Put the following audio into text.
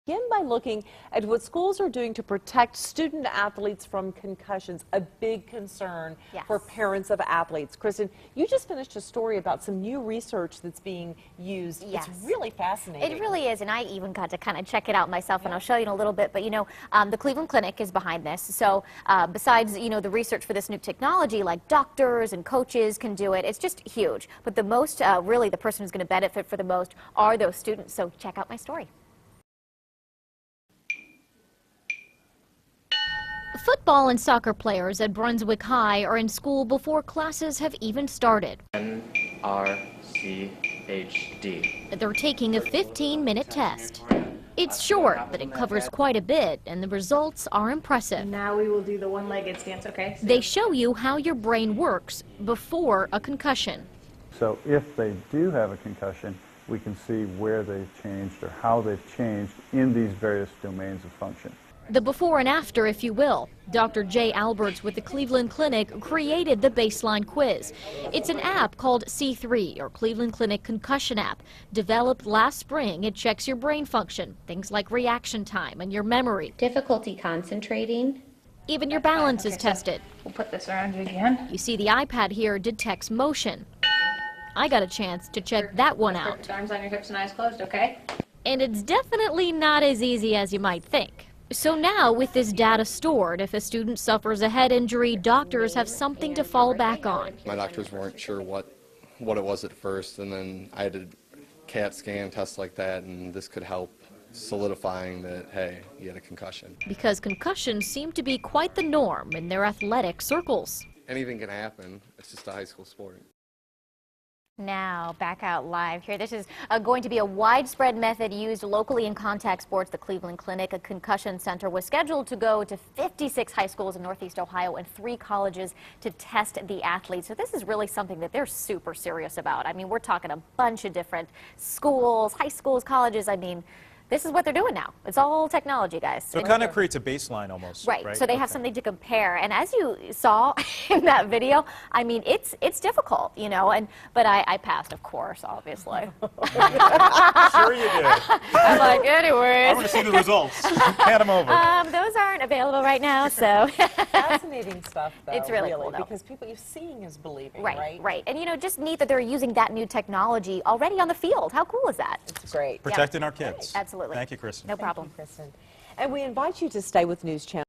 Begin by looking at what schools are doing to protect student athletes from concussions, a big concern for parents of athletes. Kristen, you just finished a story about some new research that's being used. It's really fascinating. It really is, and I even got to kind of check it out myself, and I'll show you in a little bit. But you know, the Cleveland Clinic is behind this. So besides, you know, the research for this new technology, like doctors and coaches can do it, it's just huge. But the most, really, the person who's going to benefit for the most are those students. So check out my story. Football and soccer players at Brunswick High are in school before classes have even started. NRCHD. They're taking a 15-minute test. It's short, but it covers quite a bit, and the results are impressive. Now we will do the one-legged stance, okay? They show you how your brain works before a concussion. So if they do have a concussion, we can see where they've changed or how they've changed in these various domains of function. The before and after, if you will. Dr. Jay Alberts with the Cleveland Clinic created the baseline quiz. It's an app called C3, or Cleveland Clinic Concussion App. Developed last spring, it checks your brain function, things like reaction time and your memory. Difficulty concentrating. Even your balance is tested. We'll put this around you again. You see the iPad here detects motion. I got a chance to check that one out. Arms on your hips and eyes closed, okay? And it's definitely not as easy as you might think. So now, with this data stored, if a student suffers a head injury, doctors have something to fall back on. My doctors weren't sure what it was at first, and then I had a CAT scan, tests like that, and this could help solidifying that, hey, you had a concussion. Because concussions seem to be quite the norm in their athletic circles. Anything can happen. It's just a high school sport. Now, back out live here. This is going to be a widespread method used locally in contact sports. The Cleveland Clinic, a concussion center, was scheduled to go to 56 high schools in Northeast Ohio and 3 colleges to test the athletes. So this is really something that they're super serious about. I mean, we're talking a bunch of different schools, high schools, colleges. I mean, this is what they're doing now. It's all technology, guys. So it kind of creates a baseline almost. Right. So they have something to compare. And as you saw in that video, I mean, it's difficult, you know, but I passed, of course, obviously. Sure you did. I'm like, anyways. I want to see the results. Hand them over. Those aren't available right now, so. Fascinating stuff, though. It's really cool, though. Because people, seeing is believing, right? Right. And, you know, just neat that they're using that new technology already on the field. How cool is that? It's great. Protecting our kids. Absolutely. Thank you, Kristen. No problem. Thank you, Kristen. And we invite you to stay with News Channel.